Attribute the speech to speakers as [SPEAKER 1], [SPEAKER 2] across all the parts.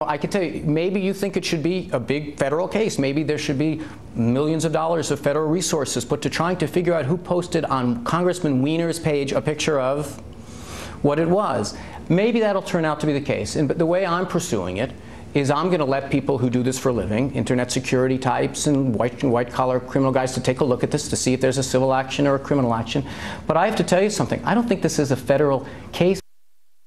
[SPEAKER 1] I can tell you, maybe you think it should be a big federal case. Maybe there should be millions of dollars of federal resources put to trying to figure out who posted on Congressman Weiner's page a picture of what it was. Maybe that'll turn out to be the case. But the way I'm pursuing it is I'm going to let people who do this for a living, internet security types and white-collar criminal guys, to take a look at this to see if there's a civil action or a criminal action. But I have to tell you something. I don't think this is a federal case.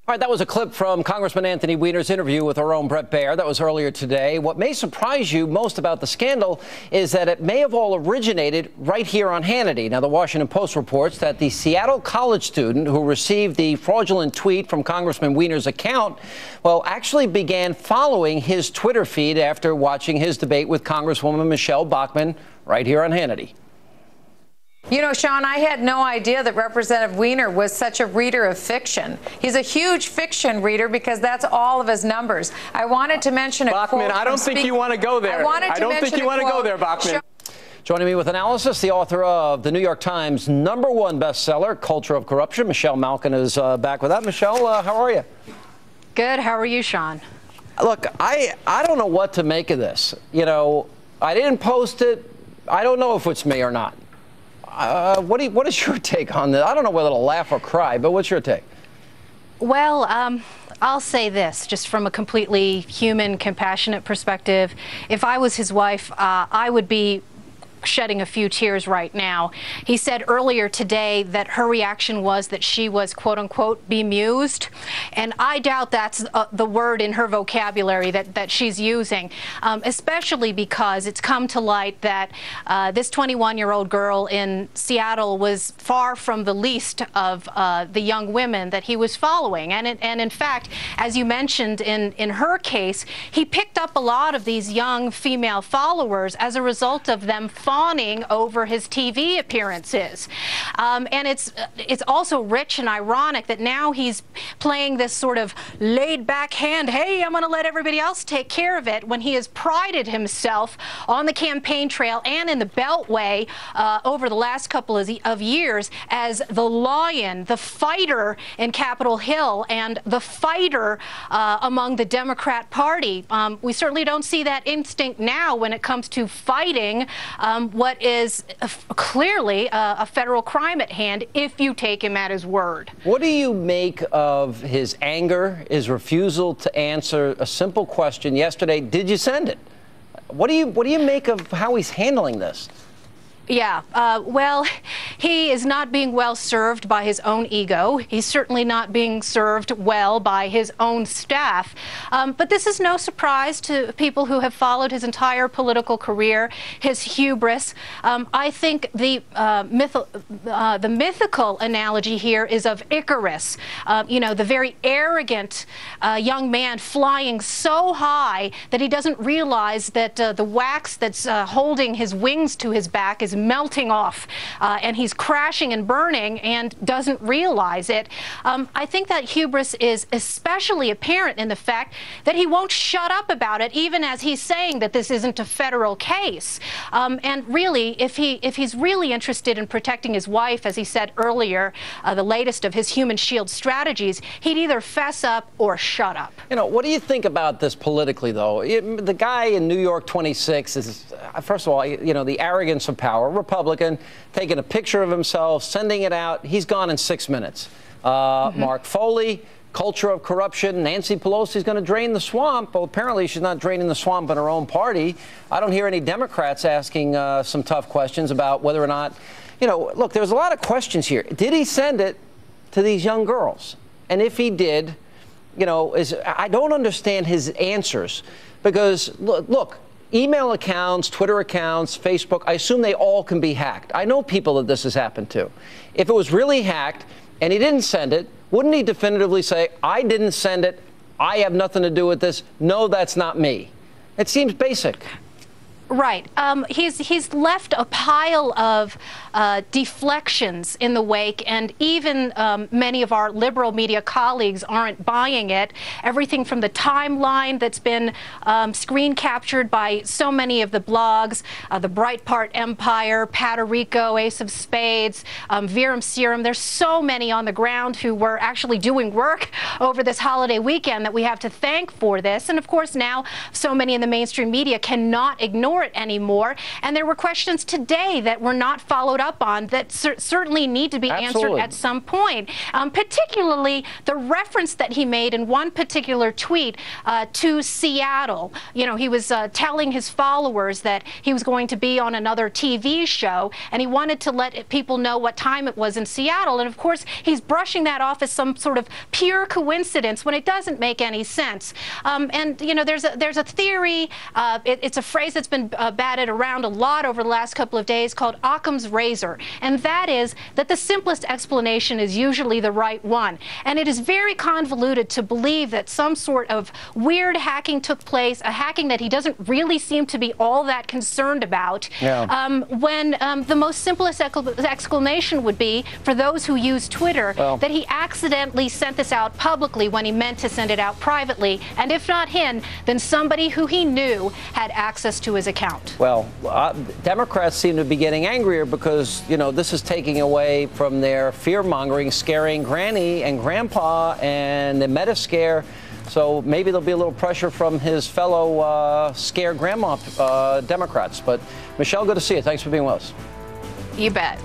[SPEAKER 2] All right, that was a clip from Congressman Anthony Weiner's interview with our own Bret Baier. That was earlier today. What may surprise you most about the scandal is that it may have all originated right here on Hannity. Now, the Washington Post reports that the Seattle college student who received the fraudulent tweet from Congressman Weiner's account, well, actually began following his Twitter feed after watching his debate with Congresswoman Michelle Bachmann right here on Hannity.
[SPEAKER 3] You know, Sean, I had no idea that Representative Weiner was such a reader of fiction. He's a huge fiction reader because that's all of his numbers. I wanted to mention a
[SPEAKER 1] Bachmann, I don't think you want to go there. I don't think you want to go there, Bachmann.
[SPEAKER 2] Joining me with analysis, the author of the New York Times #1 bestseller, Culture of Corruption, Michelle Malkin, is back with that. Michelle, how are you?
[SPEAKER 4] Good. How are you, Sean?
[SPEAKER 2] Look, I don't know what to make of this. You know, I didn't post it. I don't know if it's me or not. What is your take on this? I don't know whether to laugh or cry, but what's your take?
[SPEAKER 4] Well, I'll say this, just from a completely human, compassionate perspective. If I was his wife, I would be shedding a few tears right now. He said earlier today that her reaction was that she was, quote unquote, bemused. And I doubt that's the word in her vocabulary that she's using, especially because it's come to light that this 21-year-old girl in Seattle was far from the least of the young women that he was following. And in fact, as you mentioned in her case, he picked up a lot of these young female followers as a result of them fawning over his TV appearances. And it's also rich and ironic that now he's playing this sort of laid-back hand, hey, I'm going to let everybody else take care of it, when he has prided himself on the campaign trail and in the Beltway over the last couple of years as the lion, the fighter in Capitol Hill, and the fighter among the Democrat Party. We certainly don't see that instinct now when it comes to fighting what is clearly a federal crime at hand, if you take him at his word.
[SPEAKER 2] What do you make of his anger, his refusal to answer a simple question yesterday? Did you send it? What do you make of how he's handling this?
[SPEAKER 4] Yeah, well, he is not being well served by his own ego. He's certainly not being served well by his own staff. But this is no surprise to people who have followed his entire political career, his hubris. I think the mythical analogy here is of Icarus, you know, the very arrogant young man flying so high that he doesn't realize that the wax that's holding his wings to his back is melting off, and he's crashing and burning and doesn't realize it. I think that hubris is especially apparent in the fact that he won't shut up about it, even as he's saying that this isn't a federal case. And really, if he's really interested in protecting his wife, as he said earlier, the latest of his human shield strategies, he'd either fess up or shut up.
[SPEAKER 2] You know, what do you think about this politically, though? The guy in New York 26 is, first of all, you know, the arrogance of power. Republican, taking a picture of himself, sending it out. He's gone in 6 minutes. Mark Foley, culture of corruption. Nancy Pelosi's going to drain the swamp. Well, apparently she's not draining the swamp in her own party. I don't hear any Democrats asking some tough questions about whether or not, you know, look, there's a lot of questions here. Did he send it to these young girls? And if he did, you know, I don't understand his answers because, look, email accounts, Twitter accounts, Facebook, I assume they all can be hacked. I know people that this has happened to. If it was really hacked and he didn't send it, wouldn't he definitively say, I didn't send it, I have nothing to do with this, no, that's not me? It seems basic.
[SPEAKER 4] Right. He's left a pile of deflections in the wake, and even many of our liberal media colleagues aren't buying it. Everything from the timeline that's been screen captured by so many of the blogs, the Breitbart Empire, Patarico, Ace of Spades, Virum Serum. There's so many on the ground who were actually doing work over this holiday weekend that we have to thank for this. And of course now so many in the mainstream media cannot ignore it anymore. And there were questions today that were not followed up on that certainly need to be answered at some point. Particularly the reference that he made in one particular tweet to Seattle. You know, he was telling his followers that he was going to be on another TV show, and he wanted to let people know what time it was in Seattle. And of course, he's brushing that off as some sort of pure coincidence when it doesn't make any sense. And you know, there's a theory. It's a phrase that's been batted around a lot over the last couple of days called Occam's razor, and that is that the simplest explanation is usually the right one. And it is very convoluted to believe that some sort of weird hacking took place, a hacking that he doesn't really seem to be all that concerned about, when the most simplest explanation would be, for those who use Twitter, that he accidentally sent this out publicly when he meant to send it out privately, and if not him, then somebody who he knew had access to his account.
[SPEAKER 2] Well, Democrats seem to be getting angrier because, you know, this is taking away from their fear-mongering, scaring Granny and Grandpa and the meta scare. So maybe there'll be a little pressure from his fellow scare grandma Democrats. But Michelle, good to see you. Thanks for being with us.
[SPEAKER 4] You bet.